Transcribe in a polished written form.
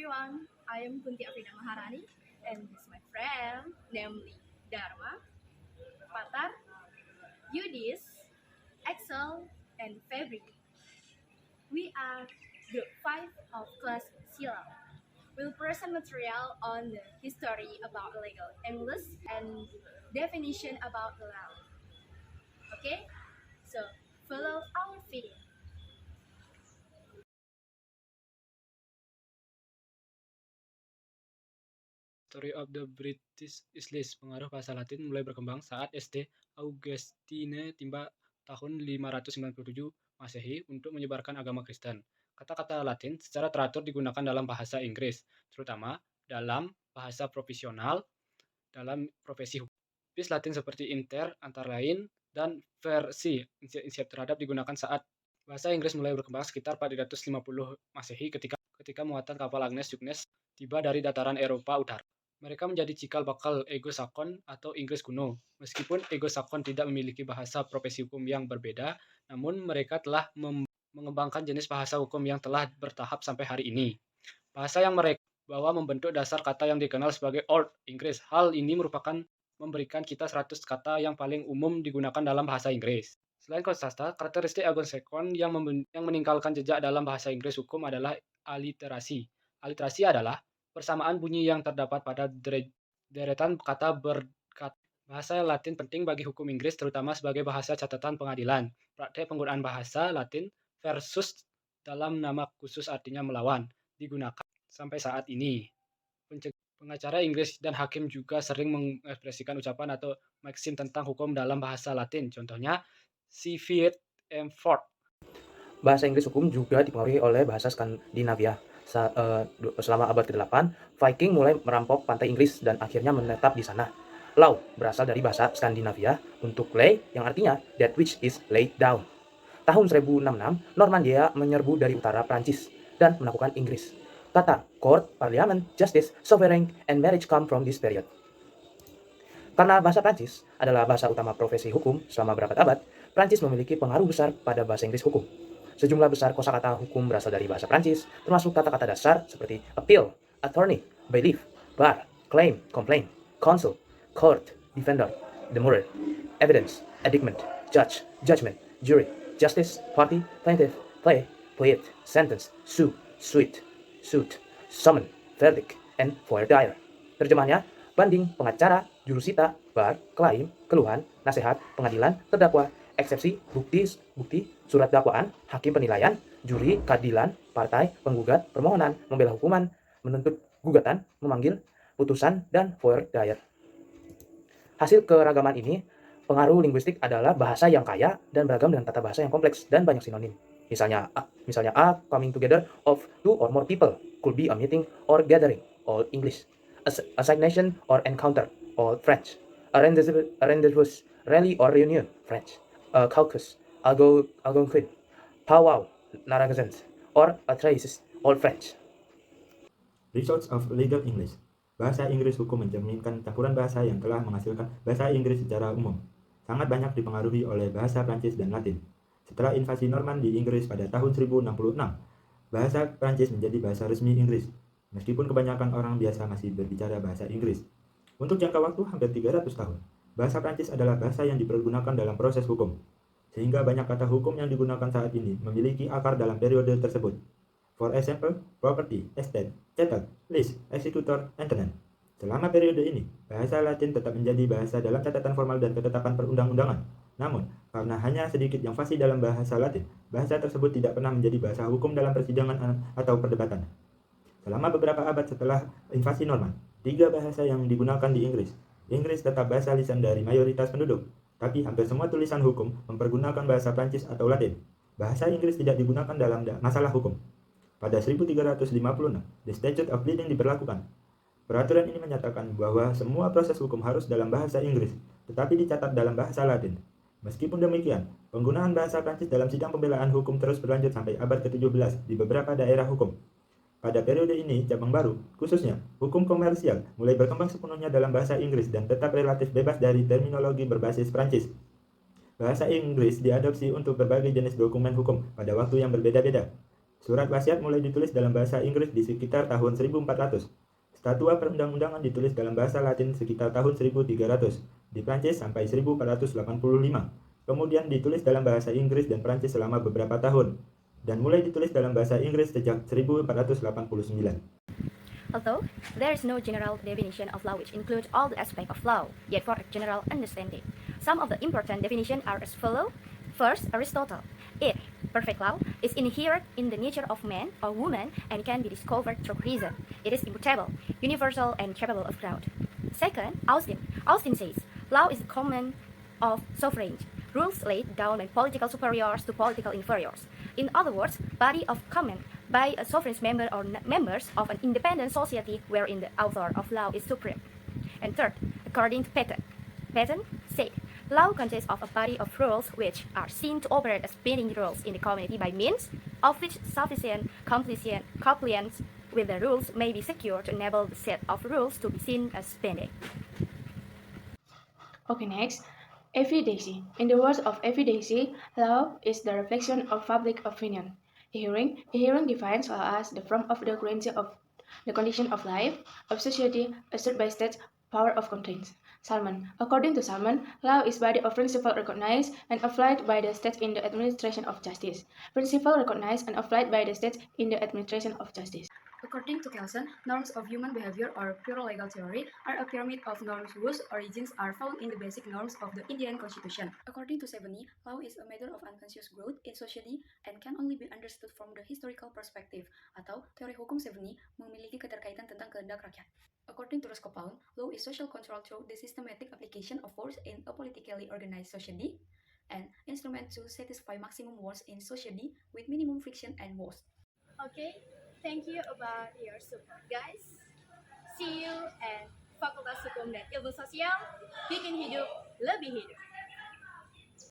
everyone, I am Kunti Afrida Maharani and this is my friend, namely Dharma, Patar, Yudis, Axel, and Febri. We are group 5 of class Sila. We'll present material on the history about legal English and definition about the law. Okay? So, follow our video. Story of the British Isles. Pengaruh bahasa Latin mulai berkembang saat St. Augustine tiba tahun 597 Masehi untuk menyebarkan agama Kristen. Kata-kata Latin secara teratur digunakan dalam bahasa Inggris, terutama dalam bahasa profesional dalam profesi hukum. Bis Latin seperti inter, antara lain, dan versi insiap terhadap digunakan saat bahasa Inggris mulai berkembang sekitar 450 Masehi ketika muatan kapal Agnes Juknes tiba dari dataran Eropa Utara. Mereka menjadi cikal bakal Anglo-Saxon atau Inggris kuno. Meskipun Anglo-Saxon tidak memiliki bahasa profesi hukum yang berbeda, namun mereka telah mengembangkan jenis bahasa hukum yang telah bertahap sampai hari ini. Bahasa yang mereka bawa membentuk dasar kata yang dikenal sebagai Old Inggris. Hal ini memberikan kita 100 kata yang paling umum digunakan dalam bahasa Inggris. Selain kosakata, karakteristik Anglo-Saxon yang meninggalkan jejak dalam bahasa Inggris hukum adalah aliterasi. Aliterasi adalah persamaan bunyi yang terdapat pada deretan kata berkata. Bahasa Latin penting bagi hukum Inggris, terutama sebagai bahasa catatan pengadilan. Praktek penggunaan bahasa Latin versus dalam nama khusus artinya melawan digunakan sampai saat ini. Pengacara Inggris dan hakim juga sering mengekspresikan ucapan atau maksim tentang hukum dalam bahasa Latin. Contohnya, Civiet Empfort. Bahasa Inggris hukum juga dipengaruhi oleh bahasa Skandinavia. Selama abad ke-8, Viking mulai merampok pantai Inggris dan akhirnya menetap di sana. Law berasal dari bahasa Skandinavia untuk lay yang artinya that which is laid down. Tahun 1066, Normandia menyerbu dari utara Prancis dan menaklukkan Inggris. Kata court, parliament, justice, sovereign, and marriage come from this period. Karena bahasa Prancis adalah bahasa utama profesi hukum selama berabad-abad, Prancis memiliki pengaruh besar pada bahasa Inggris hukum. Sejumlah besar kosakata hukum berasal dari bahasa Prancis, termasuk kata-kata dasar seperti appeal, attorney, bailiff, bar, claim, complaint, counsel, court, defender, demurrer, evidence, indictment, judge, judgment, jury, justice, party, plaintiff, plea, plead, sentence, sue, suit, suit, summon, verdict, and voir dire. Terjemahnya, banding, pengacara, jurusita, bar, klaim, keluhan, nasihat, pengadilan, terdakwa, eksepsi, bukti, surat dakwaan, hakim penilaian, juri, keadilan, partai, penggugat, permohonan, membela hukuman, menuntut gugatan, memanggil, putusan, dan voir dire. Hasil keragaman ini, pengaruh linguistik adalah bahasa yang kaya dan beragam dengan tata bahasa yang kompleks dan banyak sinonim. Misalnya a coming together of two or more people could be a meeting or gathering, all English. Assignation or encounter, all French. A rendezvous, rally or reunion, French. A caucus, Algonquin. Powwow, Narragansett, or a traces, all French. Results of Legal English. Bahasa Inggris hukum mencerminkan campuran bahasa yang telah menghasilkan bahasa Inggris secara umum. Sangat banyak dipengaruhi oleh bahasa Prancis dan Latin. Setelah invasi Norman di Inggris pada tahun 1066, bahasa Prancis menjadi bahasa resmi Inggris, meskipun kebanyakan orang biasa masih berbicara bahasa Inggris. Untuk jangka waktu hampir 300 tahun, bahasa Prancis adalah bahasa yang dipergunakan dalam proses hukum, sehingga banyak kata hukum yang digunakan saat ini memiliki akar dalam periode tersebut. For example, property, estate, chattel, lease, executor, and tenant. Selama periode ini, bahasa Latin tetap menjadi bahasa dalam catatan formal dan ketetapan perundang-undangan. Namun, karena hanya sedikit yang fasih dalam bahasa Latin, bahasa tersebut tidak pernah menjadi bahasa hukum dalam persidangan atau perdebatan. Selama beberapa abad setelah invasi Norman, 3 bahasa yang digunakan di Inggris. Inggris tetap bahasa lisan dari mayoritas penduduk, tapi hampir semua tulisan hukum mempergunakan bahasa Prancis atau Latin. Bahasa Inggris tidak digunakan dalam masalah hukum. Pada 1356, The Statute of Leading diberlakukan. Peraturan ini menyatakan bahwa semua proses hukum harus dalam bahasa Inggris, tetapi dicatat dalam bahasa Latin. Meskipun demikian, penggunaan bahasa Prancis dalam sidang pembelaan hukum terus berlanjut sampai abad ke-17 di beberapa daerah hukum. Pada periode ini, cabang baru, khususnya hukum komersial, mulai berkembang sepenuhnya dalam bahasa Inggris dan tetap relatif bebas dari terminologi berbasis Prancis. Bahasa Inggris diadopsi untuk berbagai jenis dokumen hukum pada waktu yang berbeda-beda. Surat wasiat mulai ditulis dalam bahasa Inggris di sekitar tahun 1400. Statua perundang-undangan ditulis dalam bahasa Latin sekitar tahun 1300, di Prancis sampai 1485. Kemudian ditulis dalam bahasa Inggris dan Prancis selama beberapa tahun, dan mulai ditulis dalam bahasa Inggris sejak 1489. Although there is no general definition of law which includes all the aspects of law, yet for a general understanding, some of the important definitions are as follows. First, Aristotle. If perfect law is inherent in the nature of man or woman and can be discovered through reason, it is immutable, universal, and capable of growth. Second, Austin. Austin says, law is the command of sovereigns, rules laid down by political superiors to political inferiors. In other words, body of command by a sovereign member or members of an independent society wherein the author of law is supreme. And third, according to Paton. Paton said, law consists of a body of rules which are seen to operate as binding rules in the community by means of which sufficient compliance with the rules may be secured to enable the set of rules to be seen as binding. Okay, next. Evidency. In the words of evidency, law is the reflection of public opinion. A hearing defines law as the form of the guarantee of the condition of life, of society, asserted by states, power of constraints. Salmon. According to Salmon, law is body of principle recognized and applied by the states in the administration of justice. Principle recognized and applied by the states in the administration of justice. According to Kelsen, norms of human behavior or pure legal theory are a pyramid of norms whose origins are found in the basic norms of the Indian Constitution. According to Seveni, law is a matter of unconscious growth in society and can only be understood from the historical perspective, atau teori hukum Seveni memiliki keterkaitan tentang kehendak rakyat. According to Roscoe, law is social control through the systematic application of force in a politically organized society, an instrument to satisfy maximum wants in society with minimum friction and waste. Okay, thank you about your support, guys. See you and Fakultas Hukum dan Ilmu Sosial bikin hidup lebih hidup.